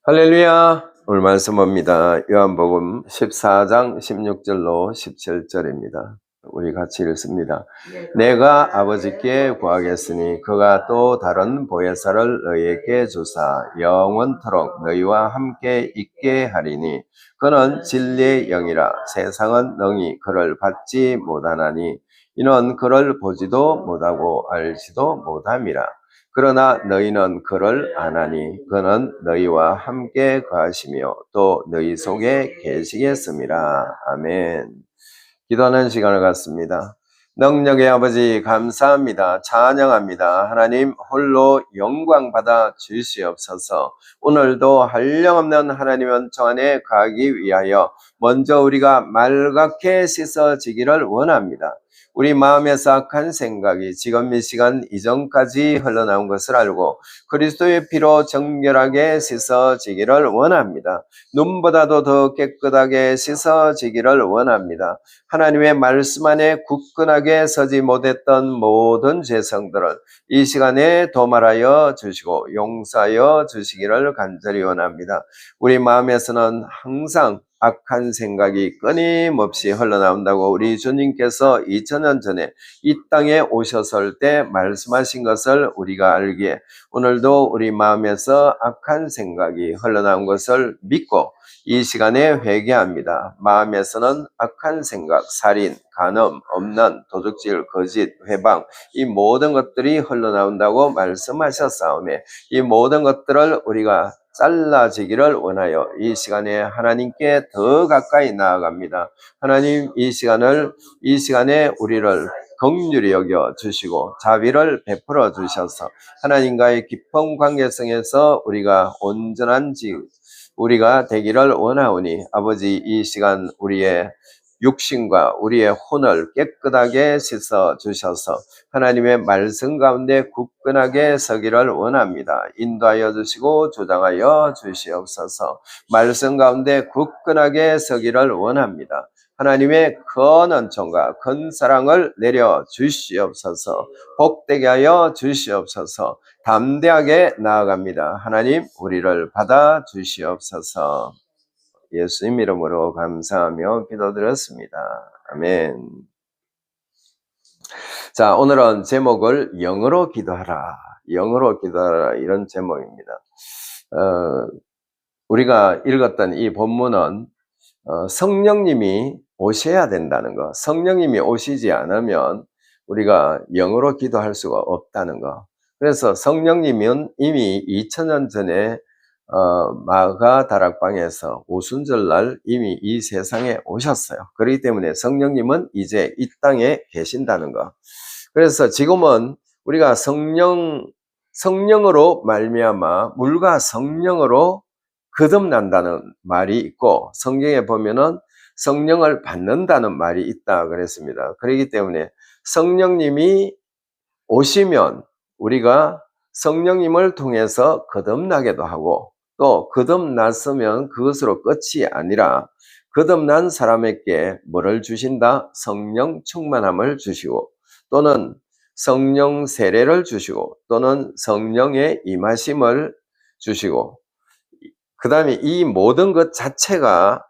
할렐루야. 오늘 말씀 봅니다. 요한복음 14장 16절로 17절입니다. 우리 같이 읽습니다. 내가 아버지께 구하겠으니 그가 또 다른 보혜사를 너희에게 주사 영원토록 너희와 함께 있게 하리니 그는 진리의 영이라. 세상은 능히 그를 받지 못하나니 이는 그를 보지도 못하고 알지도 못함이라. 그러나 너희는 그를 아나니 그는 너희와 함께 거하시며 또 너희 속에 계시겠습니다. 아멘. 기도하는 시간을 갖습니다. 능력의 아버지 감사합니다. 찬양합니다. 하나님 홀로 영광 받아 주시옵소서. 오늘도 한량없는 하나님의 은총 안에 가기 위하여 먼저 우리가 말갛게 씻어지기를 원합니다. 우리 마음에서 악한 생각이 지금 이 시간 이전까지 흘러나온 것을 알고 그리스도의 피로 정결하게 씻어지기를 원합니다. 눈보다도 더 깨끗하게 씻어지기를 원합니다. 하나님의 말씀 안에 굳건하게 서지 못했던 모든 죄성들을 이 시간에 도말하여 주시고 용서하여 주시기를 간절히 원합니다. 우리 마음에서는 항상 악한 생각이 끊임없이 흘러나온다고 우리 주님께서 2000년 전에 이 땅에 오셨을 때 말씀하신 것을 우리가 알기에 오늘도 우리 마음에서 악한 생각이 흘러나온 것을 믿고 이 시간에 회개합니다. 마음에서는 악한 생각, 살인, 간음, 엄난, 도둑질, 거짓, 회방 이 모든 것들이 흘러나온다고 말씀하셨사오매 이 모든 것들을 우리가 잘라지기를 원하여 이 시간에 하나님께 더 가까이 나아갑니다. 하나님 이 시간에 우리를 긍휼히 여겨 주시고 자비를 베풀어 주셔서 하나님과의 깊은 관계성에서 우리가 되기를 원하오니 아버지 이 시간 우리의 육신과 우리의 혼을 깨끗하게 씻어 주셔서 하나님의 말씀 가운데 굳건하게 서기를 원합니다. 인도하여 주시고 조장하여 주시옵소서. 말씀 가운데 굳건하게 서기를 원합니다. 하나님의 큰 은총과 큰 사랑을 내려 주시옵소서. 복되게 하여 주시옵소서. 담대하게 나아갑니다. 하나님 우리를 받아 주시옵소서. 예수님 이름으로 감사하며 기도드렸습니다. 아멘. 자, 오늘은 제목을 영으로 기도하라. 영으로 기도하라 이런 제목입니다. 우리가 읽었던 이 본문은 성령님이 오셔야 된다는 거, 성령님이 오시지 않으면 우리가 영으로 기도할 수가 없다는 거. 그래서 성령님은 이미 2000년 전에 마가 다락방에서 오순절날 이미 이 세상에 오셨어요. 그렇기 때문에 성령님은 이제 이 땅에 계신다는 거. 그래서 지금은 우리가 성령으로 말미암아 물과 성령으로 거듭난다는 말이 있고 성경에 보면은 성령을 받는다는 말이 있다 그랬습니다. 그렇기 때문에 성령님이 오시면 우리가 성령님을 통해서 거듭나게도 하고 또 거듭났으면 그것으로 끝이 아니라 거듭난 사람에게 뭐를 주신다? 성령 충만함을 주시고 또는 성령 세례를 주시고 또는 성령의 임하심을 주시고 그 다음에 이 모든 것 자체가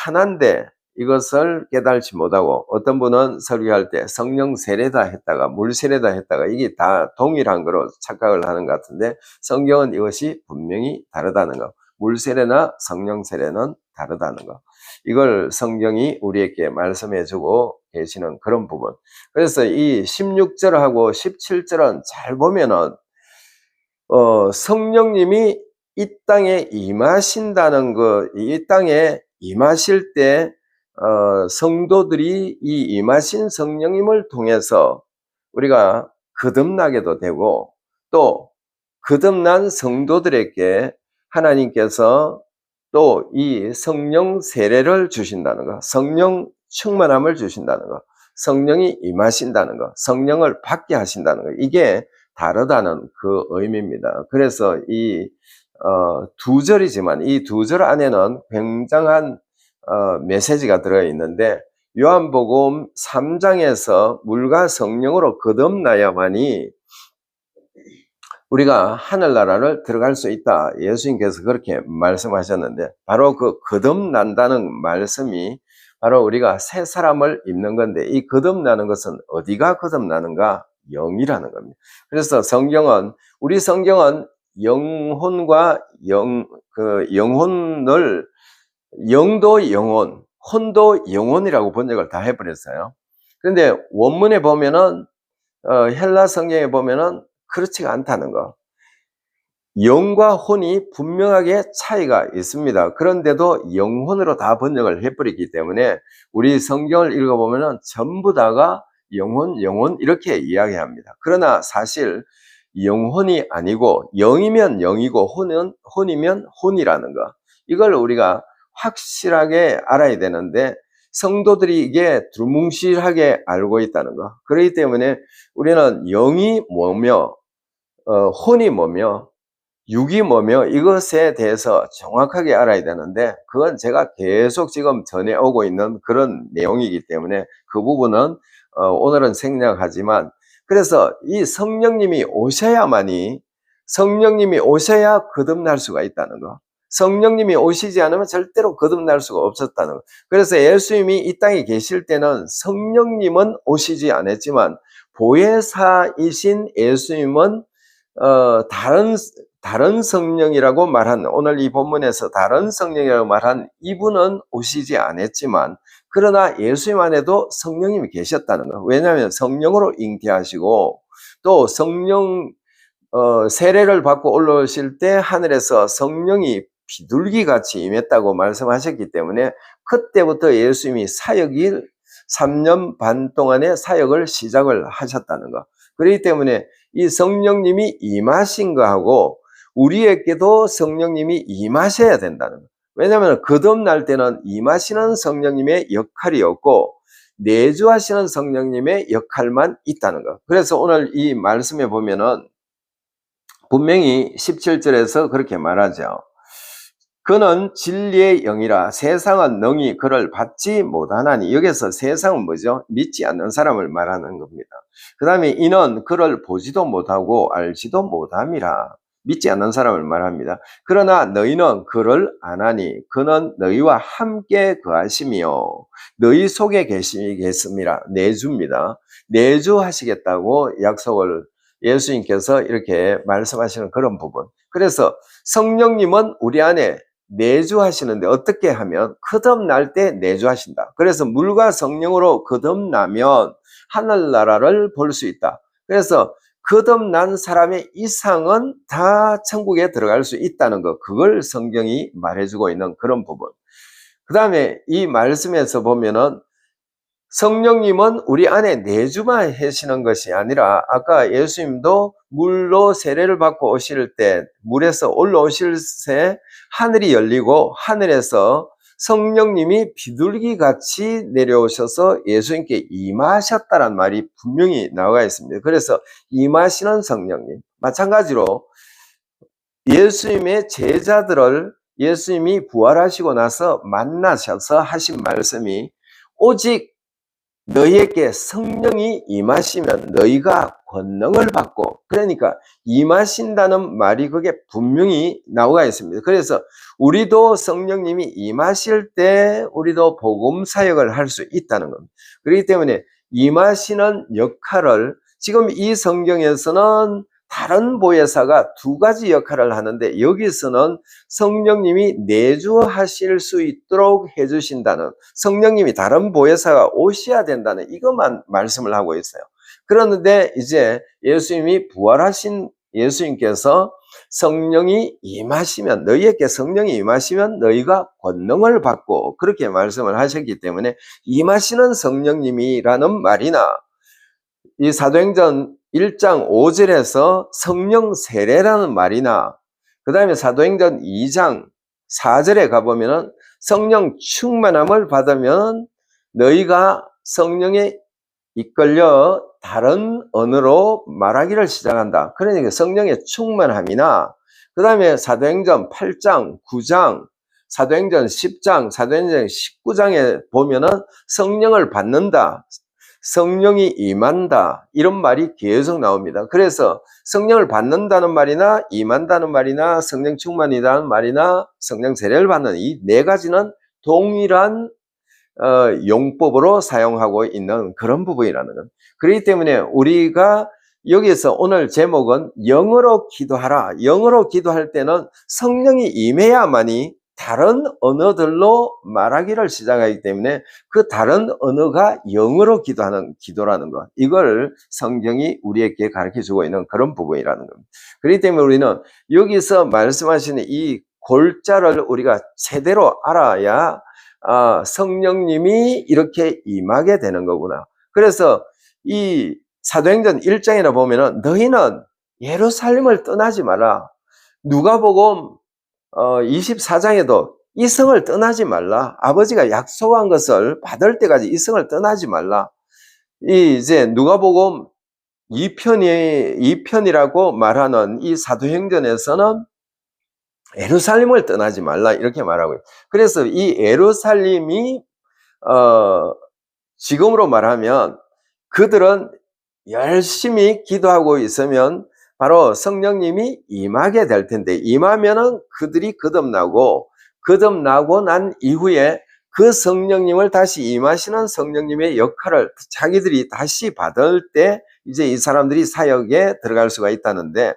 하나인데 이것을 깨달지 못하고 어떤 분은 설교할 때 성령 세례다 했다가 물 세례다 했다가 이게 다 동일한 거로 착각을 하는 것 같은데 성경은 이것이 분명히 다르다는 거. 물 세례나 성령 세례는 다르다는 거. 이걸 성경이 우리에게 말씀해 주고 계시는 그런 부분. 그래서 이 16절하고 17절은 잘 보면은 성령님이 이 땅에 임하신다는 거, 이 땅에 임하실 때 성도들이 이 임하신 성령님을 통해서 우리가 거듭나게도 되고 또 거듭난 성도들에게 하나님께서 또 이 성령 세례를 주신다는 거, 성령 충만함을 주신다는 거, 성령이 임하신다는 거, 성령을 받게 하신다는 거, 이게 다르다는 그 의미입니다. 그래서 이 두 절이지만 이 두 절 안에는 굉장한 메시지가 들어있는데 요한복음 3장에서 물과 성령으로 거듭나야만이 우리가 하늘나라를 들어갈 수 있다. 예수님께서 그렇게 말씀하셨는데 바로 그 거듭난다는 말씀이 바로 우리가 새 사람을 입는 건데 이 거듭나는 것은 어디가 거듭나는가? 영이라는 겁니다. 그래서 우리 성경은 영혼과 영혼을 영도 영혼, 혼도 영혼이라고 번역을 다 해버렸어요. 그런데 원문에 보면은 헬라 성경에 보면은 그렇지가 않다는 거. 영과 혼이 분명하게 차이가 있습니다. 그런데도 영혼으로 다 번역을 해버리기 때문에 우리 성경을 읽어보면은 전부 다가 영혼 이렇게 이야기합니다. 그러나 사실 영혼이 아니고 영이면 영이고 혼이면 혼이라는 거. 이걸 우리가 확실하게 알아야 되는데 성도들이 이게 두뭉실하게 알고 있다는 거. 그렇기 때문에 우리는 영이 뭐며 혼이 뭐며 육이 뭐며 이것에 대해서 정확하게 알아야 되는데 그건 제가 계속 지금 전해오고 있는 그런 내용이기 때문에 그 부분은 오늘은 생략하지만 그래서 이 성령님이 오셔야 거듭날 수가 있다는 거. 성령님이 오시지 않으면 절대로 거듭날 수가 없었다는 거. 그래서 예수님이 이 땅에 계실 때는 성령님은 오시지 않았지만 보혜사이신 예수님은 다른 성령이라고 말한 오늘 이 본문에서 다른 성령이라고 말한 이분은 오시지 않았지만 그러나 예수님 안에도 성령님이 계셨다는 거. 왜냐하면 성령으로 잉태하시고 또 성령 세례를 받고 올라오실 때 하늘에서 성령이 비둘기같이 임했다고 말씀하셨기 때문에 그때부터 예수님이 3년 반 동안의 사역을 시작을 하셨다는 거. 그렇기 때문에 이 성령님이 임하신 거하고 우리에게도 성령님이 임하셔야 된다는 거. 왜냐하면 거듭날 때는 임하시는 성령님의 역할이 없고 내주하시는 성령님의 역할만 있다는 거. 그래서 오늘 이 말씀에 보면은 분명히 17절에서 그렇게 말하죠. 그는 진리의 영이라 세상은 능히 그를 받지 못하나니. 여기서 세상은 뭐죠? 믿지 않는 사람을 말하는 겁니다. 그 다음에 이는 그를 보지도 못하고 알지도 못함이라. 믿지 않는 사람을 말합니다. 그러나 너희는 그를 아나니 그는 너희와 함께 거하시며 너희 속에 계시겠습니다. 내주입니다. 내주하시겠다고 약속을 예수님께서 이렇게 말씀하시는 그런 부분. 그래서 성령님은 우리 안에 내주하시는데 어떻게 하면 거듭날 때 내주하신다. 그래서 물과 성령으로 거듭나면 하늘나라를 볼 수 있다. 그래서 거듭난 사람의 이상은 다 천국에 들어갈 수 있다는 것. 그걸 성경이 말해주고 있는 그런 부분. 그 다음에 이 말씀에서 보면은 성령님은 우리 안에 내주만 하시는 것이 아니라 아까 예수님도 물로 세례를 받고 오실 때 물에서 올라오실 때 하늘이 열리고 하늘에서 성령님이 비둘기같이 내려오셔서 예수님께 임하셨다는 말이 분명히 나와 있습니다. 그래서 임하시는 성령님. 마찬가지로 예수님의 제자들을 예수님이 부활하시고 나서 만나셔서 하신 말씀이 오직 너희에게 성령이 임하시면 너희가 권능을 받고, 그러니까 임하신다는 말이 그게 분명히 나와 있습니다. 그래서 우리도 성령님이 임하실 때 우리도 복음 사역을 할 수 있다는 겁니다. 그렇기 때문에 임하시는 역할을 지금 이 성경에서는 다른 보혜사가 두 가지 역할을 하는데 여기서는 성령님이 내주하실 수 있도록 해주신다는, 성령님이 다른 보혜사가 오셔야 된다는 이것만 말씀을 하고 있어요. 그런데 이제 예수님이 부활하신 예수님께서 성령이 임하시면, 너희에게 성령이 임하시면 너희가 권능을 받고, 그렇게 말씀을 하셨기 때문에 임하시는 성령님이라는 말이나 이 사도행전 1장 5절에서 성령 세례라는 말이나 그 다음에 사도행전 2장 4절에 가보면은 성령 충만함을 받으면 너희가 성령에 이끌려 다른 언어로 말하기를 시작한다. 그러니까 성령의 충만함이나 그 다음에 사도행전 8장, 9장, 사도행전 10장, 사도행전 19장에 보면은 성령을 받는다. 성령이 임한다 이런 말이 계속 나옵니다. 그래서 성령을 받는다는 말이나 임한다는 말이나 성령 충만이라는 말이나 성령 세례를 받는 이 네 가지는 동일한 용법으로 사용하고 있는 그런 부분이라는 것. 그렇기 때문에 우리가 여기서 오늘 제목은 영어로 기도하라. 영어로 기도할 때는 성령이 임해야만이 다른 언어들로 말하기를 시작하기 때문에 그 다른 언어가 영어로 기도하는 기도라는 것. 이걸 성경이 우리에게 가르쳐 주고 있는 그런 부분이라는 겁니다. 그렇기 때문에 우리는 여기서 말씀하시는 이 골자를 우리가 제대로 알아야 성령님이 이렇게 임하게 되는 거구나. 그래서 이 사도행전 1장이나 보면은 너희는 예루살렘을 떠나지 마라. 누가복음 24장에도 이 성을 떠나지 말라. 아버지가 약속한 것을 받을 때까지 이 성을 떠나지 말라. 이제 누가복음 2편이라고 말하는 이 사도행전에서는 예루살렘을 떠나지 말라 이렇게 말하고 있어요. 그래서 이 예루살렘이 지금으로 말하면 그들은 열심히 기도하고 있으면 바로 성령님이 임하게 될 텐데, 임하면은 그들이 거듭나고 난 이후에 그 성령님을 다시 임하시는 성령님의 역할을 자기들이 다시 받을 때 이제 이 사람들이 사역에 들어갈 수가 있다는데,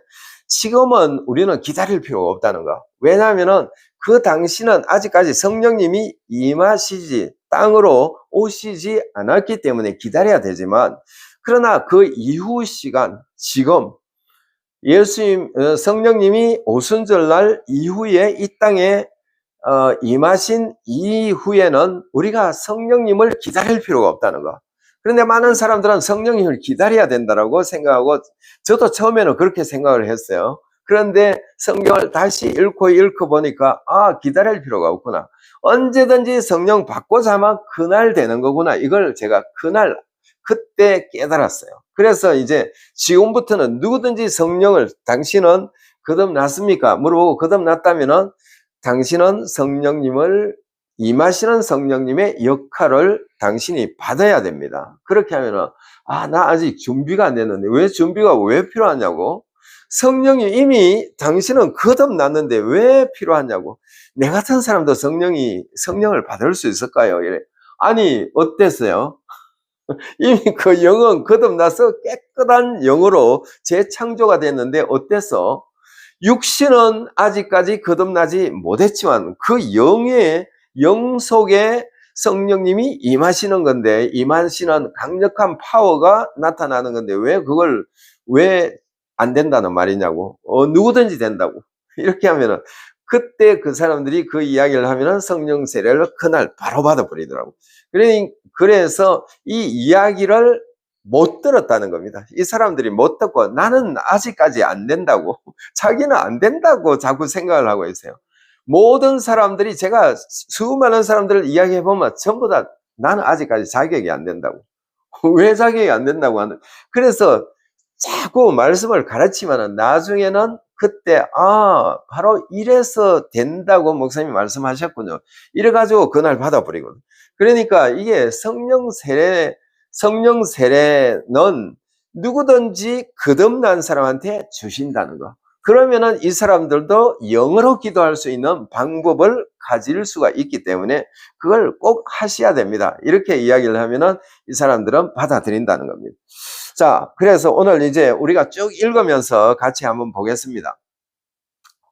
지금은 우리는 기다릴 필요가 없다는 거. 왜냐하면은 그 당시는 아직까지 성령님이 임하시지, 땅으로 오시지 않았기 때문에 기다려야 되지만, 그러나 그 이후 시간, 지금 성령님이 오순절날 이후에 이 땅에 임하신 이후에는 우리가 성령님을 기다릴 필요가 없다는 거. 그런데 많은 사람들은 성령님을 기다려야 된다고 생각하고, 저도 처음에는 그렇게 생각을 했어요. 그런데 성경을 다시 읽고 보니까 기다릴 필요가 없구나. 언제든지 성령 받고자 하면 그날 되는 거구나. 이걸 제가 그때 깨달았어요. 그래서 이제 지금부터는 누구든지 성령을, 당신은 거듭났습니까? 물어보고 거듭났다면은 당신은 성령님을, 임하시는 성령님의 역할을 당신이 받아야 됩니다. 그렇게 하면은 나 아직 준비가 안 됐는데 왜 준비가 왜 필요하냐고. 성령이 이미 당신은 거듭났는데 왜 필요하냐고. 내 같은 사람도 성령을 받을 수 있을까요? 이래. 아니 어땠어요? 이미 그 영은 거듭나서 깨끗한 영으로 재창조가 됐는데 어땠어? 육신은 아직까지 거듭나지 못했지만 그 영 속에 성령님이 임하시는 건데, 임하시는 강력한 파워가 나타나는 건데 왜 안 된다는 말이냐고. 누구든지 된다고. 이렇게 하면은 그때 그 사람들이 그 이야기를 하면은 성령 세례를 그날 바로 받아버리더라고. 그래서 이 이야기를 못 들었다는 겁니다. 이 사람들이 못 듣고 나는 아직까지 안 된다고, 자기는 안 된다고 자꾸 생각을 하고 있어요. 모든 사람들이, 제가 수많은 사람들을 이야기해보면 전부 다 나는 아직까지 자격이 안 된다고. 왜 자격이 안 된다고 하는. 그래서 자꾸 말씀을 가르치면은 나중에는 그때 바로 이래서 된다고 목사님이 말씀하셨군요. 이래가지고 그날 받아버리거든요. 그러니까 이게 성령 세례는 누구든지 거듭난 사람한테 주신다는 거. 그러면은 이 사람들도 영어로 기도할 수 있는 방법을 가질 수가 있기 때문에 그걸 꼭 하셔야 됩니다. 이렇게 이야기를 하면은 이 사람들은 받아들인다는 겁니다. 자, 그래서 오늘 이제 우리가 쭉 읽으면서 같이 한번 보겠습니다.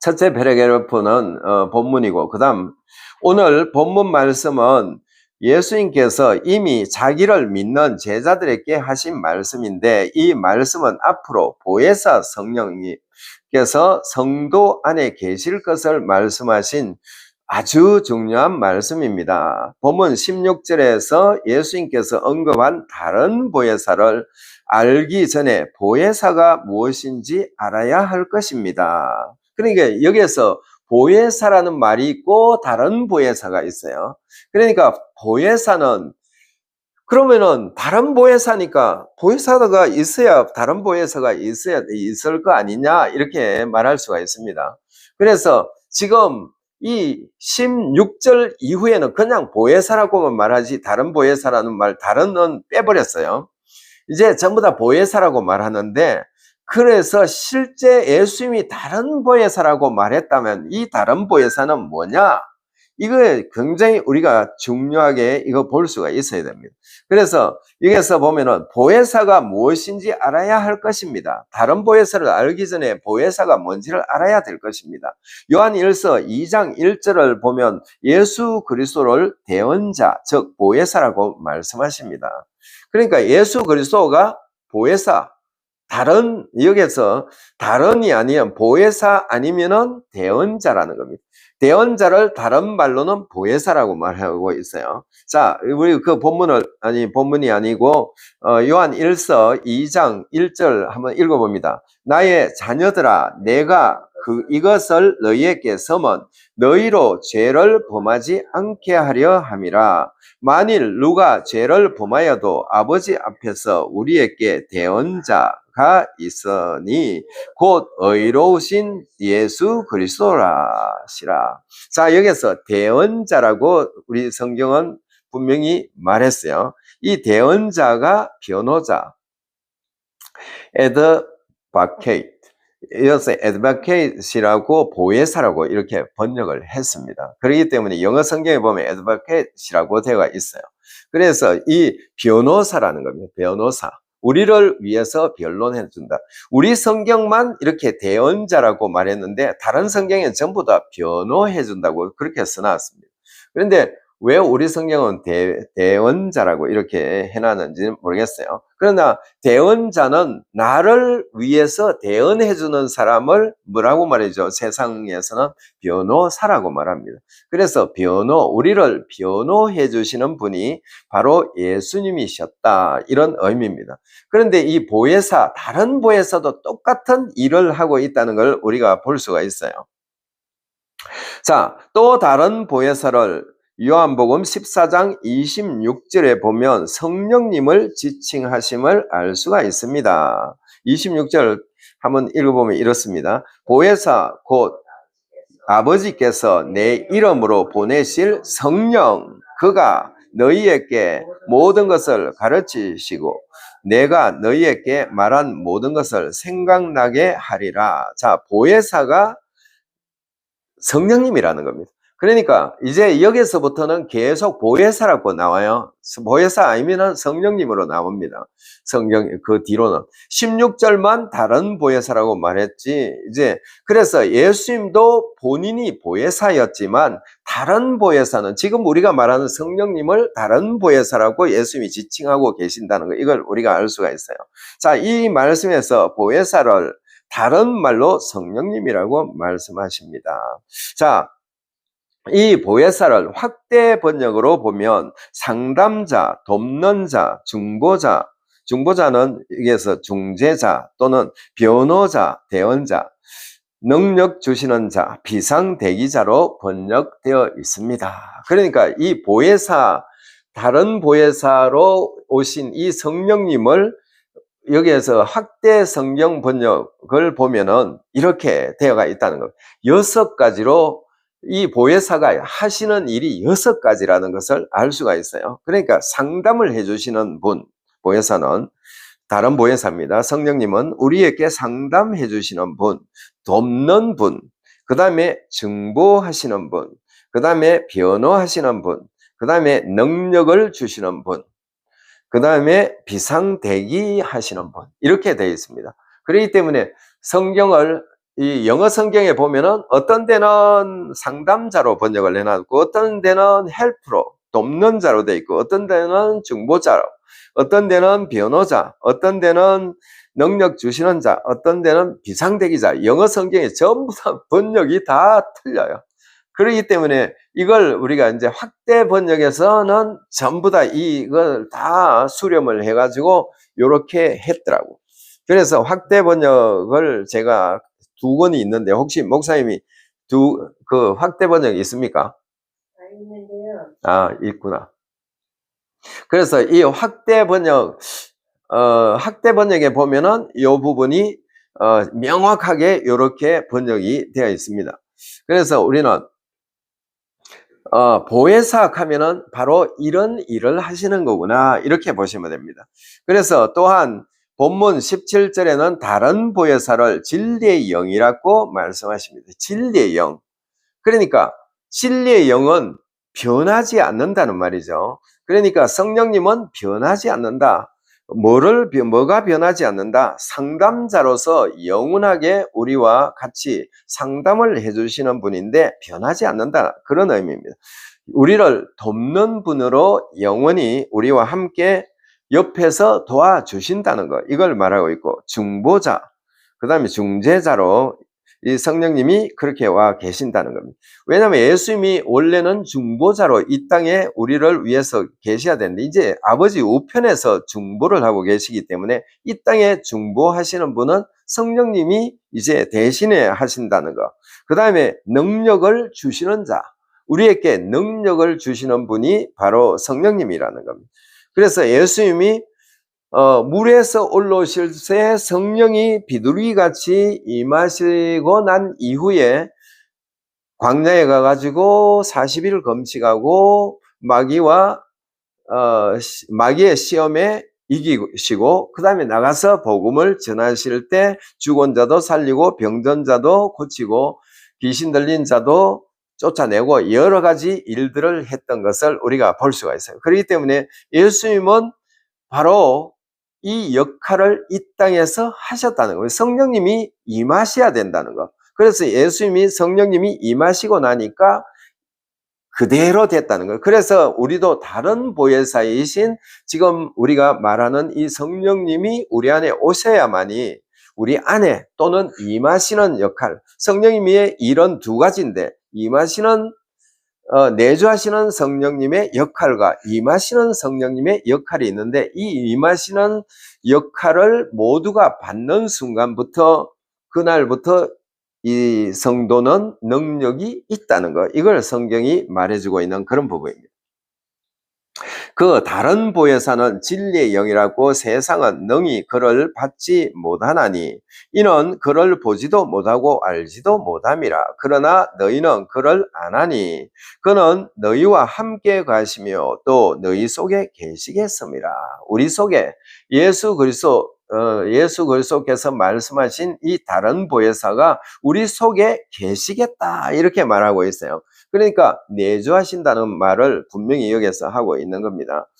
첫째 패러그래프는 본문이고, 그 다음 오늘 본문 말씀은 예수님께서 이미 자기를 믿는 제자들에게 하신 말씀인데, 이 말씀은 앞으로 보혜사 성령님께서 성도 안에 계실 것을 말씀하신 아주 중요한 말씀입니다. 본문 16절에서 예수님께서 언급한 다른 보혜사를 알기 전에 보혜사가 무엇인지 알아야 할 것입니다. 그러니까 여기에서 보혜사라는 말이 있고 다른 보혜사가 있어요. 그러니까 보혜사는, 그러면은 다른 보혜사니까 보혜사가 있어야 다른 보혜사가 있을 거 아니냐, 이렇게 말할 수가 있습니다. 그래서 지금 이 16절 이후에는 그냥 보혜사라고만 말하지 다른 보혜사라는 말, 다른은 빼버렸어요. 이제 전부 다 보혜사라고 말하는데, 그래서 실제 예수님이 다른 보혜사라고 말했다면 이 다른 보혜사는 뭐냐? 이거 굉장히 우리가 중요하게 이거 볼 수가 있어야 됩니다. 그래서 여기서 보면은 보혜사가 무엇인지 알아야 할 것입니다. 다른 보혜사를 알기 전에 보혜사가 뭔지를 알아야 될 것입니다. 요한 1서 2장 1절을 보면 예수 그리스도를 대언자, 즉 보혜사라고 말씀하십니다. 그러니까 예수 그리스도가 보혜사, 다른, 여기서 다른이 아니면 보혜사 아니면은 대언자라는 겁니다. 대언자를 다른 말로는 보혜사라고 말하고 있어요. 자, 우리 그 본문이 아니고, 요한 1서 2장 1절 한번 읽어봅니다. 나의 자녀들아, 내가 이것을 너희에게 서면 너희로 죄를 범하지 않게 하려 함이라. 만일 누가 죄를 범하여도 아버지 앞에서 우리에게 대언자가 있으니 곧 의로우신 예수 그리스도라시라. 자, 여기서 대언자라고 우리 성경은 분명히 말했어요. 이 대언자가 변호자, advocate, 이어서 advocate이라고 보혜사라고 이렇게 번역을 했습니다. 그렇기 때문에 영어 성경에 보면 advocate이라고 되어 있어요. 그래서 이 변호사라는 겁니다. 변호사. 우리를 위해서 변론해 준다. 우리 성경만 이렇게 대언자라고 말했는데 다른 성경엔 전부 다 변호해 준다고 그렇게 써놨습니다. 그런데 왜 우리 성경은 대언자라고 이렇게 해놨는지는 모르겠어요. 그러나 대언자는 나를 위해서 대언해주는 사람을 뭐라고 말이죠? 세상에서는 변호사라고 말합니다. 그래서 우리를 변호해 주시는 분이 바로 예수님이셨다, 이런 의미입니다. 그런데 이 보혜사, 다른 보혜사도 똑같은 일을 하고 있다는 걸 우리가 볼 수가 있어요. 자, 또 다른 보혜사를 요한복음 14장 26절에 보면 성령님을 지칭하심을 알 수가 있습니다. 26절 한번 읽어보면 이렇습니다. 보혜사 곧 아버지께서 내 이름으로 보내실 성령, 그가 너희에게 모든 것을 가르치시고 내가 너희에게 말한 모든 것을 생각나게 하리라. 자, 보혜사가 성령님이라는 겁니다. 그러니까 이제 여기서부터는 계속 보혜사라고 나와요. 보혜사 아니면 성령님으로 나옵니다. 성경 그 뒤로는 16절만 다른 보혜사라고 말했지. 이제 그래서 예수님도 본인이 보혜사였지만 다른 보혜사는 지금 우리가 말하는 성령님을 다른 보혜사라고 예수님이 지칭하고 계신다는 거, 이걸 우리가 알 수가 있어요. 자, 이 말씀에서 보혜사를 다른 말로 성령님이라고 말씀하십니다. 자, 이 보혜사를 확대 번역으로 보면 상담자, 돕는 자, 중보자, 중보자는 여기에서 중재자 또는 변호자, 대언자, 능력 주시는 자, 비상대기자로 번역되어 있습니다. 그러니까 이 보혜사, 다른 보혜사로 오신 이 성령님을 여기에서 확대 성경 번역을 보면은 이렇게 되어가 있다는 겁니다. 6가지로 이 보혜사가 하시는 일이 6가지라는 것을 알 수가 있어요. 그러니까 상담을 해주시는 분, 보혜사는 다른 보혜사입니다. 성령님은 우리에게 상담해 주시는 분, 돕는 분, 그 다음에 증보하시는 분, 그 다음에 변호하시는 분, 그 다음에 능력을 주시는 분, 그 다음에 비상대기 하시는 분, 이렇게 되어 있습니다. 그렇기 때문에 성경을 이 영어 성경에 보면은 어떤 데는 상담자로 번역을 해놨고 어떤 데는 헬프로, 돕는 자로 되어 있고 어떤 데는 중보자로, 어떤 데는 변호자, 어떤 데는 능력 주시는 자, 어떤 데는 비상대기자. 영어 성경에 전부 다 번역이 다 틀려요. 그렇기 때문에 이걸 우리가 이제 확대 번역에서는 전부 다 이걸 다 수렴을 해가지고 이렇게 했더라고. 그래서 확대 번역을 제가 2권이 있는데 혹시 목사님이 그 확대 번역이 있습니까? 있는데요. 아, 있구나. 그래서 이 확대 번역에 보면은 이 부분이 명확하게 이렇게 번역이 되어 있습니다. 그래서 우리는 보혜사학 하면은 바로 이런 일을 하시는 거구나, 이렇게 보시면 됩니다. 그래서 또한 본문 17절에는 다른 보혜사를 진리의 영이라고 말씀하십니다. 진리의 영. 그러니까 진리의 영은 변하지 않는다는 말이죠. 그러니까 성령님은 변하지 않는다. 뭐가 변하지 않는다? 상담자로서 영원하게 우리와 같이 상담을 해주시는 분인데 변하지 않는다. 그런 의미입니다. 우리를 돕는 분으로 영원히 우리와 함께 옆에서 도와주신다는 것. 이걸 말하고 있고, 중보자, 그 다음에 중재자로 이 성령님이 그렇게 와 계신다는 겁니다. 왜냐하면 예수님이 원래는 중보자로 이 땅에 우리를 위해서 계셔야 되는데 이제 아버지 우편에서 중보를 하고 계시기 때문에 이 땅에 중보하시는 분은 성령님이 이제 대신에 하신다는 것. 그 다음에 능력을 주시는 자, 우리에게 능력을 주시는 분이 바로 성령님이라는 겁니다. 그래서 예수님이 물에서 올라오실 때 성령이 비둘기같이 임하시고 난 이후에 광야에 가가지고 40일 금식하고 마귀의 시험에 이기시고 그 다음에 나가서 복음을 전하실 때 죽은 자도 살리고 병든 자도 고치고 귀신 들린 자도 쫓아내고 여러 가지 일들을 했던 것을 우리가 볼 수가 있어요. 그렇기 때문에 예수님은 바로 이 역할을 이 땅에서 하셨다는 거예요. 성령님이 임하셔야 된다는 거. 그래서 예수님이 성령님이 임하시고 나니까 그대로 됐다는 거예요. 그래서 우리도 다른 보혜사이신 지금 우리가 말하는 이 성령님이 우리 안에 오셔야만이 우리 안에 또는 임하시는 역할, 성령님의 일은 두 가지인데 임하시는 내주하시는 성령님의 역할과 임하시는 성령님의 역할이 있는데 이 임하시는 역할을 모두가 받는 순간부터 그날부터 이 성도는 능력이 있다는 거, 이걸 성경이 말해주고 있는 그런 부분입니다. 그 다른 보혜사는 진리의 영이라고 세상은 능히 그를 받지 못하나니 이는 그를 보지도 못하고 알지도 못함이라. 그러나 너희는 그를 아나니 그는 너희와 함께 가시며 또 너희 속에 계시겠습니다. 우리 속에 예수 그리스도께서 말씀하신 이 다른 보혜사가 우리 속에 계시겠다, 이렇게 말하고 있어요. 그러니까 내주하신다는 말을 분명히 여기서 하고 있는 겁니다.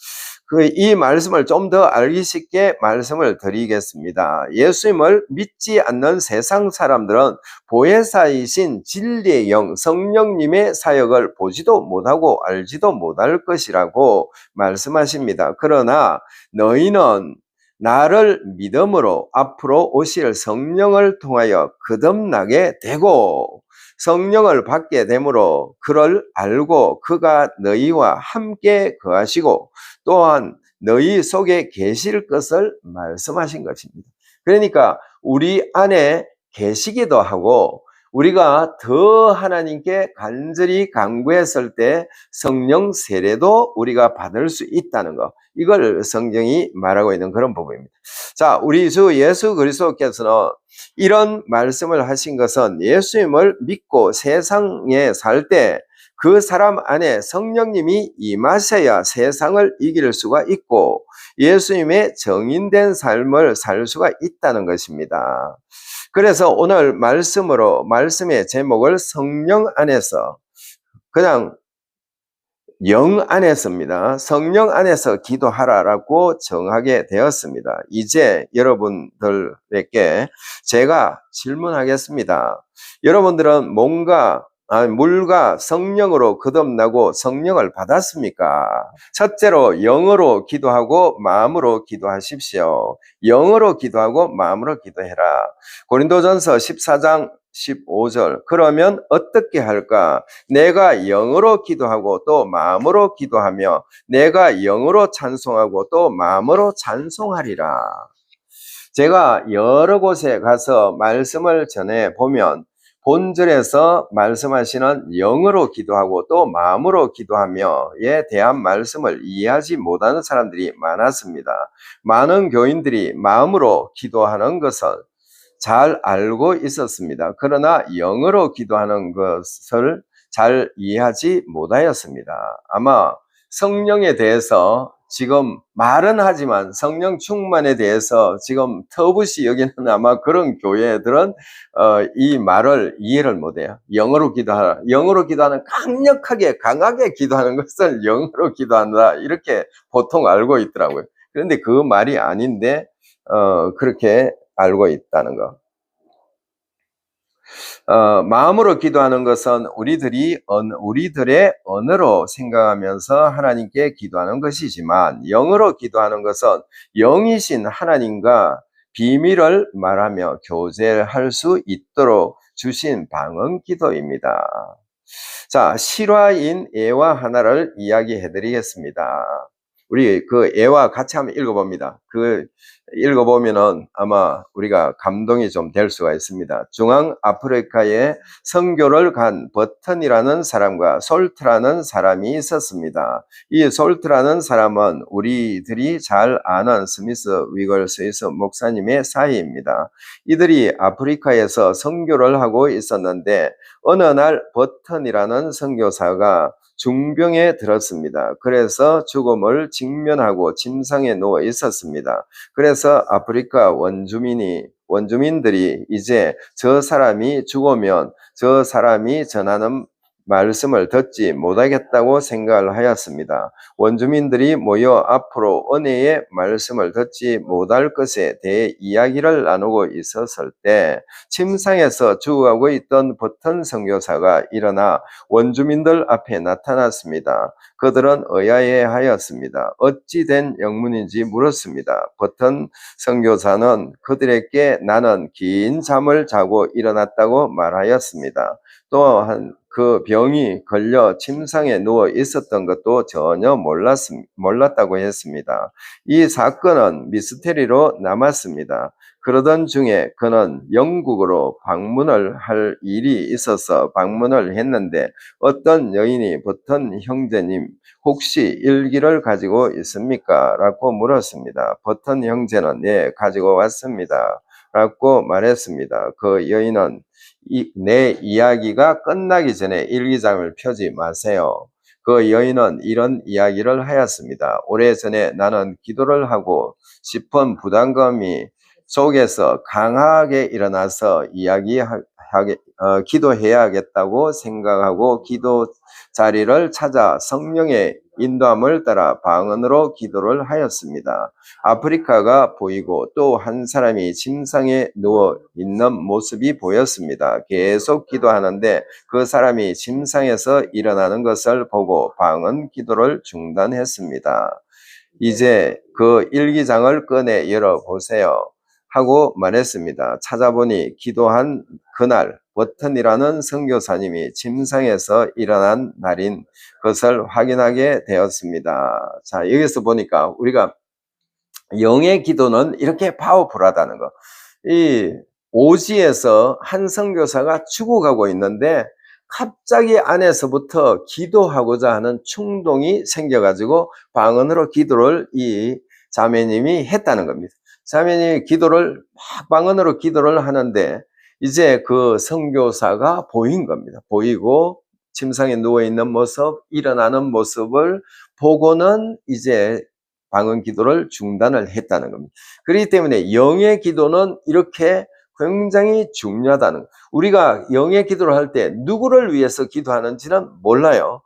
이 말씀을 좀 더 알기 쉽게 말씀을 드리겠습니다. 예수님을 믿지 않는 세상 사람들은 보혜사이신 진리의 영 성령님의 사역을 보지도 못하고 알지도 못할 것이라고 말씀하십니다. 그러나 너희는 나를 믿음으로 앞으로 오실 성령을 통하여 거듭나게 되고 성령을 받게 되므로 그를 알고 그가 너희와 함께 거하시고 또한 너희 속에 계실 것을 말씀하신 것입니다. 그러니까 우리 안에 계시기도 하고 우리가 더 하나님께 간절히 간구했을 때 성령 세례도 우리가 받을 수 있다는 것, 이걸 성경이 말하고 있는 그런 부분입니다. 자, 우리 주 예수 그리스도께서는 이런 말씀을 하신 것은 예수님을 믿고 세상에 살 때 그 사람 안에 성령님이 임하셔야 세상을 이길 수가 있고 예수님의 정인된 삶을 살 수가 있다는 것입니다. 그래서 오늘 말씀의 제목을 성령 안에서, 그냥 영 안에서입니다. 성령 안에서 기도하라라고 정하게 되었습니다. 이제 여러분들에게 제가 질문하겠습니다. 여러분들은 물과 성령으로 거듭나고 성령을 받았습니까? 첫째로 영어로 기도하고 마음으로 기도하십시오. 영어로 기도하고 마음으로 기도해라. 고린도전서 14장 15절. 그러면 어떻게 할까? 내가 영어로 기도하고 또 마음으로 기도하며 내가 영어로 찬송하고 또 마음으로 찬송하리라. 제가 여러 곳에 가서 말씀을 전해 보면 본절에서 말씀하시는 영어로 기도하고 또 마음으로 기도하며에 대한 말씀을 이해하지 못하는 사람들이 많았습니다. 많은 교인들이 마음으로 기도하는 것을 잘 알고 있었습니다. 그러나 영어로 기도하는 것을 잘 이해하지 못하였습니다. 아마 성령에 대해서 지금 말은 하지만 성령 충만에 대해서 지금 터부시 여기는 아마 그런 교회들은 이 말을 이해를 못해요. 영어로 기도하라. 영어로 기도하는 강하게 기도하는 것을 영어로 기도한다. 이렇게 보통 알고 있더라고요. 그런데 그 말이 아닌데 그렇게 알고 있다는 거. 마음으로 기도하는 것은 우리들의 언어로 생각하면서 하나님께 기도하는 것이지만, 영어로 기도하는 것은 영이신 하나님과 비밀을 말하며 교제할 수 있도록 주신 방언 기도입니다. 자, 실화인 예화 하나를 이야기해 드리겠습니다. 우리 그 예화 같이 한번 읽어봅니다. 그 읽어보면은 아마 우리가 감동이 좀 될 수가 있습니다. 중앙 아프리카에 선교를 간 버튼이라는 사람과 솔트라는 사람이 있었습니다. 이 솔트라는 사람은 우리들이 잘 아는 스미스 위걸 스위스 목사님의 사이입니다. 이들이 아프리카에서 선교를 하고 있었는데 어느 날 버튼이라는 선교사가 중병에 들었습니다. 그래서 죽음을 직면하고 침상에 누워 있었습니다. 그래서 아프리카 원주민들이 이제 저 사람이 죽으면 저 사람이 전하는 말씀을 듣지 못하겠다고 생각을 하였습니다. 원주민들이 모여 앞으로 은혜의 말씀을 듣지 못할 것에 대해 이야기를 나누고 있었을 때 침상에서 죽어가고 있던 버튼 선교사가 일어나 원주민들 앞에 나타났습니다. 그들은 의아해하였습니다. 어찌 된 영문인지 물었습니다. 버튼 선교사는 그들에게 나는 긴 잠을 자고 일어났다고 말하였습니다. 또한 그 병이 걸려 침상에 누워 있었던 것도 전혀 몰랐다고 했습니다. 이 사건은 미스테리로 남았습니다. 그러던 중에 그는 영국으로 방문을 할 일이 있어서 방문을 했는데 어떤 여인이 버튼 형제님 혹시 일기를 가지고 있습니까? 라고 물었습니다. 버튼 형제는 네, 가지고 왔습니다. 라고 말했습니다. 그 여인은 내 이야기가 끝나기 전에 일기장을 펴지 마세요. 그 여인은 이런 이야기를 하였습니다. 오래전에 나는 기도를 하고 싶은 부담감이 속에서 강하게 일어나서 기도해야겠다고 생각하고 기도 자리를 찾아 성령의 인도함을 따라 방언으로 기도를 하였습니다. 아프리카가 보이고 또 한 사람이 침상에 누워 있는 모습이 보였습니다. 계속 기도하는데 그 사람이 침상에서 일어나는 것을 보고 방언 기도를 중단했습니다. 이제 그 일기장을 꺼내 열어보세요. 하고 말했습니다. 찾아보니 기도한 그날 버튼이라는 선교사님이 침상에서 일어난 날인 것을 확인하게 되었습니다. 자, 여기서 보니까 우리가 영의 기도는 이렇게 파워풀하다는 거. 이 오지에서 한 선교사가 죽어가고 있는데 갑자기 안에서부터 기도하고자 하는 충동이 생겨가지고 방언으로 기도를 이 자매님이 했다는 겁니다. 자매님이 기도를 막 방언으로 기도를 하는데 이제 그 선교사가 보인 겁니다. 보이고 침상에 누워있는 모습, 일어나는 모습을 보고는 이제 방언 기도를 중단을 했다는 겁니다. 그렇기 때문에 영의 기도는 이렇게 굉장히 중요하다는 거예요. 우리가 영의 기도를 할 때 누구를 위해서 기도하는지는 몰라요.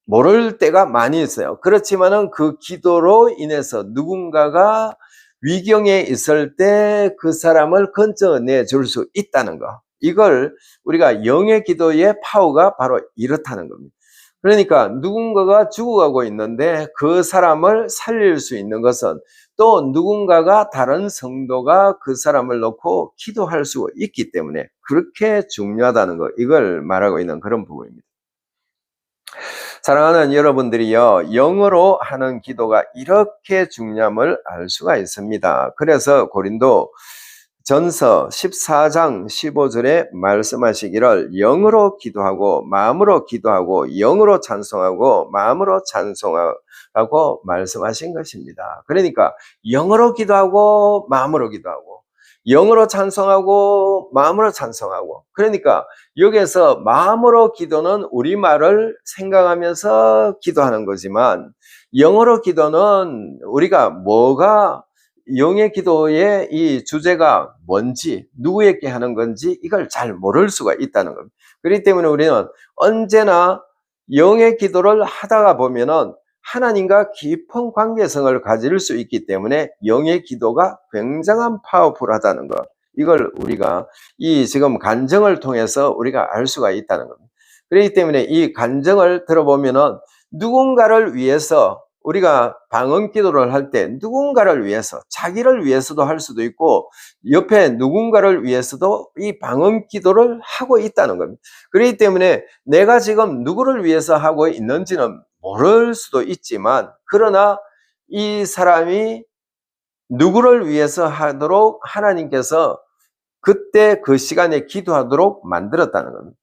모를 때가 많이 있어요. 그렇지만은 그 기도로 인해서 누군가가 위경에 있을 때 그 사람을 건져내 줄 수 있다는 거. 이걸 우리가 영의 기도의 파워가 바로 이렇다는 겁니다. 그러니까 누군가가 죽어가고 있는데 그 사람을 살릴 수 있는 것은 또 누군가가 다른 성도가 그 사람을 놓고 기도할 수 있기 때문에 그렇게 중요하다는 거, 이걸 말하고 있는 그런 부분입니다. 사랑하는 여러분들이요, 영어로 하는 기도가 이렇게 중요함을 알 수가 있습니다. 그래서 고린도 전서 14장 15절에 말씀하시기를 영으로 기도하고 마음으로 기도하고 영으로 찬송하고 마음으로 찬송하라고 말씀하신 것입니다. 그러니까 영어로 기도하고 마음으로 기도하고 영으로 찬송하고 마음으로 찬송하고. 그러니까 여기에서 마음으로 기도는 우리말을 생각하면서 기도하는 거지만 영어로 기도는 우리가 뭐가 영의 기도의 이 주제가 뭔지 누구에게 하는 건지 이걸 잘 모를 수가 있다는 겁니다. 그렇기 때문에 우리는 언제나 영의 기도를 하다가 보면은 하나님과 깊은 관계성을 가질 수 있기 때문에 영의 기도가 굉장한 파워풀하다는 것. 이걸 우리가 이 지금 간증을 통해서 우리가 알 수가 있다는 겁니다. 그렇기 때문에 이 간증을 들어보면은 누군가를 위해서 우리가 방언 기도를 할 때 누군가를 위해서 자기를 위해서도 할 수도 있고 옆에 누군가를 위해서도 이 방언 기도를 하고 있다는 겁니다. 그렇기 때문에 내가 지금 누구를 위해서 하고 있는지는 모를 수도 있지만 그러나 이 사람이 누구를 위해서 하도록 하나님께서 그때 그 시간에 기도하도록 만들었다는 겁니다.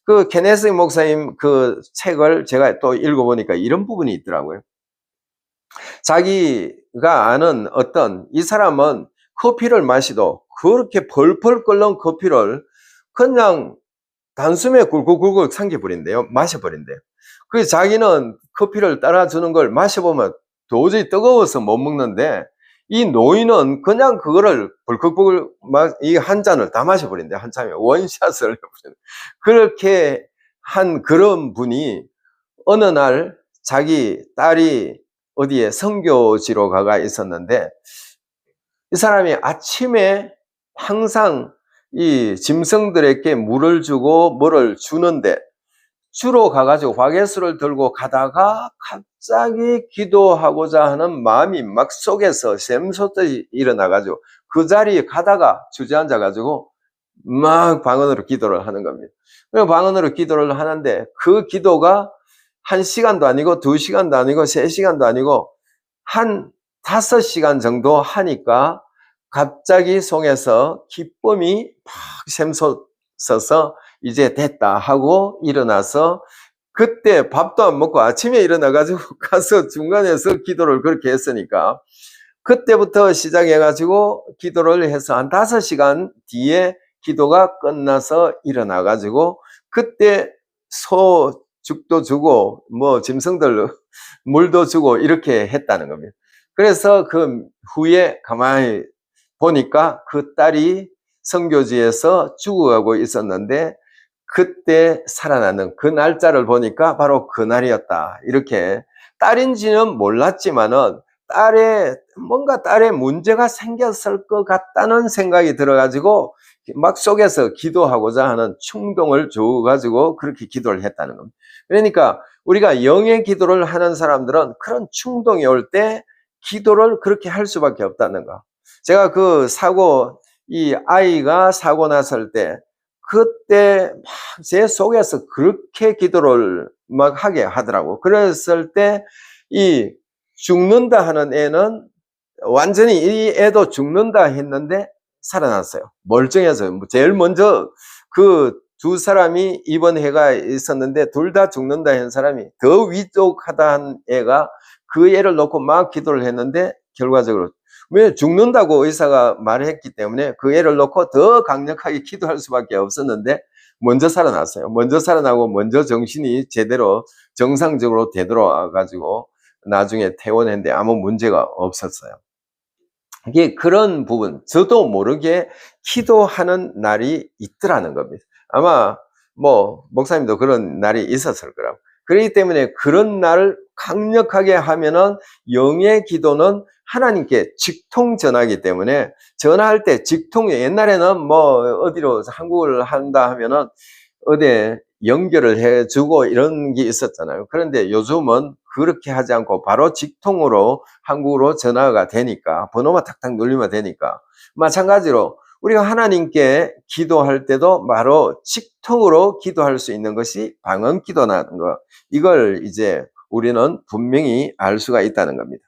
그 케네스 목사님 그 책을 제가 또 읽어보니까 이런 부분이 있더라고요. 자기가 아는 어떤 이 사람은 커피를 마시도 그렇게 펄펄 끓는 커피를 그냥 단숨에 굴굴굴굴 삼켜버린대요. 마셔버린대요. 그래서 자기는 커피를 따라주는 걸 마셔보면 도저히 뜨거워서 못 먹는데 이 노인은 그냥 그거를 벌컥벌컥 이 한 잔을 다 마셔버린대. 한참에 원샷을 해버린대. 그렇게 한 그런 분이 어느 날 자기 딸이 어디에 선교지로 가가 있었는데 이 사람이 아침에 항상 이 짐승들에게 물을 주고 뭐를 주는데 주로 가가지고 화개수를 들고 가다가 갑자기 기도하고자 하는 마음이 막 속에서 샘솟듯이 일어나가지고 그 자리에 가다가 주저앉아가지고 막 방언으로 기도를 하는 겁니다. 방언으로 기도를 하는데 그 기도가 1시간도 아니고 2시간도 아니고 3시간도 아니고 한 5시간 정도 하니까 갑자기 속에서 기쁨이 팍 샘솟아서 이제 됐다 하고 일어나서 그때 밥도 안 먹고 아침에 일어나가지고 가서 중간에서 기도를 그렇게 했으니까 그때부터 시작해가지고 기도를 해서 한 5시간 뒤에 기도가 끝나서 일어나가지고 그때 소죽도 주고 뭐 짐승들 물도 주고 이렇게 했다는 겁니다. 그래서 그 후에 가만히 보니까 그 딸이 선교지에서 죽어가고 있었는데 그때 살아나는 그 날짜를 보니까 바로 그 날이었다. 이렇게 딸인지는 몰랐지만은 뭔가 딸에 문제가 생겼을 것 같다는 생각이 들어가지고 막 속에서 기도하고자 하는 충동을 줘가지고 그렇게 기도를 했다는 겁니다. 그러니까 우리가 영의 기도를 하는 사람들은 그런 충동이 올 때 기도를 그렇게 할 수밖에 없다는 거. 제가 그 이 아이가 사고 났을 때 그때 막 제 속에서 그렇게 기도를 막 하게 하더라고. 그랬을 때 이 죽는다 하는 애는 완전히 이 애도 죽는다 했는데 살아났어요. 멀쩡해서 제일 먼저 그 두 사람이 입원해가 있었는데 둘 다 죽는다 한 사람이 더 위독하다 한 애가 그 애를 놓고 막 기도를 했는데 결과적으로 왜 죽는다고 의사가 말했기 때문에 그 애를 놓고 더 강력하게 기도할 수밖에 없었는데 먼저 살아났어요. 먼저 살아나고 먼저 정신이 제대로 정상적으로 되돌아와 가지고 나중에 퇴원했는데 아무 문제가 없었어요. 이게 그런 부분, 저도 모르게 기도하는 날이 있더라는 겁니다. 아마 뭐 목사님도 그런 날이 있었을 거라고. 그렇기 때문에 그런 날을 강력하게 하면은 영의 기도는 하나님께 직통 전하기 때문에 전화할 때 직통이 옛날에는 뭐 어디로 한국을 한다 하면은 어디에 연결을 해주고 이런 게 있었잖아요. 그런데 요즘은 그렇게 하지 않고 바로 직통으로 한국으로 전화가 되니까 번호만 탁탁 누르면 되니까 마찬가지로 우리가 하나님께 기도할 때도 바로 직통으로 기도할 수 있는 것이 방언 기도라는 거, 이걸 이제 우리는 분명히 알 수가 있다는 겁니다.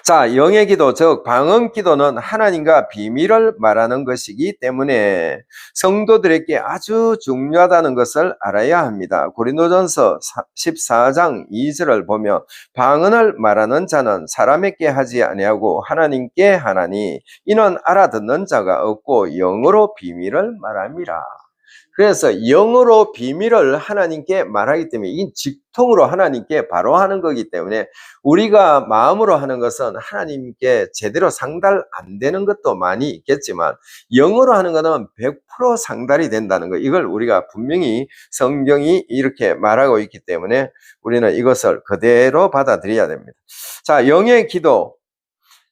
자, 영의 기도, 즉 방언 기도는 하나님과 비밀을 말하는 것이기 때문에 성도들에게 아주 중요하다는 것을 알아야 합니다. 고린도전서 14장 2절을 보면 방언을 말하는 자는 사람에게 하지 아니하고 하나님께 하나니 이는 알아듣는 자가 없고 영어로 비밀을 말함이라. 그래서 영어로 비밀을 하나님께 말하기 때문에 이 직통으로 하나님께 바로 하는 거기 때문에 우리가 마음으로 하는 것은 하나님께 제대로 상달 안 되는 것도 많이 있겠지만 영어로 하는 것은 100% 상달이 된다는 거, 이걸 우리가 분명히 성경이 이렇게 말하고 있기 때문에 우리는 이것을 그대로 받아들여야 됩니다. 자, 영의 기도,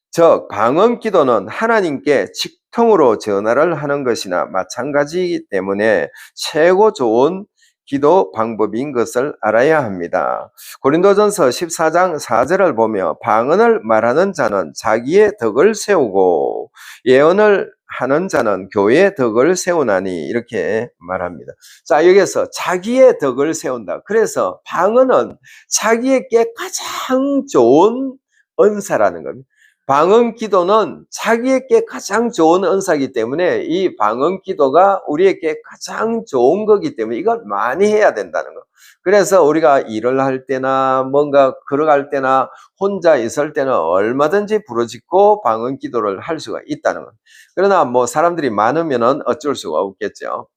즉 방언 기도는 하나님께 직통으로 전화를 하는 것이나 마찬가지이기 때문에 최고 좋은 기도 방법인 것을 알아야 합니다. 고린도전서 14장 4절을 보며 방언을 말하는 자는 자기의 덕을 세우고 예언을 하는 자는 교회의 덕을 세우나니 이렇게 말합니다. 자, 여기서 자기의 덕을 세운다. 그래서 방언은 자기에게 가장 좋은 은사라는 겁니다. 방언 기도는 자기에게 가장 좋은 은사이기 때문에 이 방언 기도가 우리에게 가장 좋은 거기 때문에 이걸 많이 해야 된다는 거. 그래서 우리가 일을 할 때나 뭔가 걸어갈 때나 혼자 있을 때는 얼마든지 부르짖고 방언 기도를 할 수가 있다는 거. 그러나 뭐 사람들이 많으면은 어쩔 수가 없겠죠.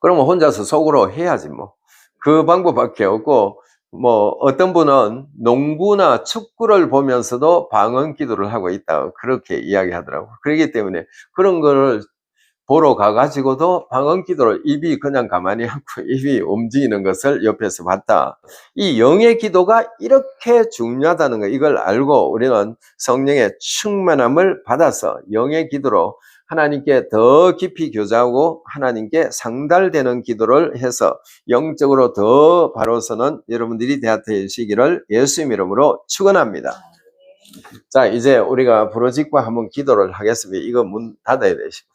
그러면 혼자서 속으로 해야지 뭐. 그 방법밖에 없고, 뭐 어떤 분은 농구나 축구를 보면서도 방언 기도를 하고 있다, 그렇게 이야기하더라고. 그렇기 때문에 그런 거를 보러 가가지고도 방언 기도를 입이 그냥 가만히 않고 입이 움직이는 것을 옆에서 봤다. 이 영의 기도가 이렇게 중요하다는 거, 이걸 알고 우리는 성령의 충만함을 받아서 영의 기도로 하나님께 더 깊이 교제하고 하나님께 상달되는 기도를 해서 영적으로 더 바로 서는 여러분들이 되시기를 예수님 이름으로 축원합니다. 자, 이제 우리가 부르짖고 한번 기도를 하겠습니다. 이거 문 닫아야 되시고.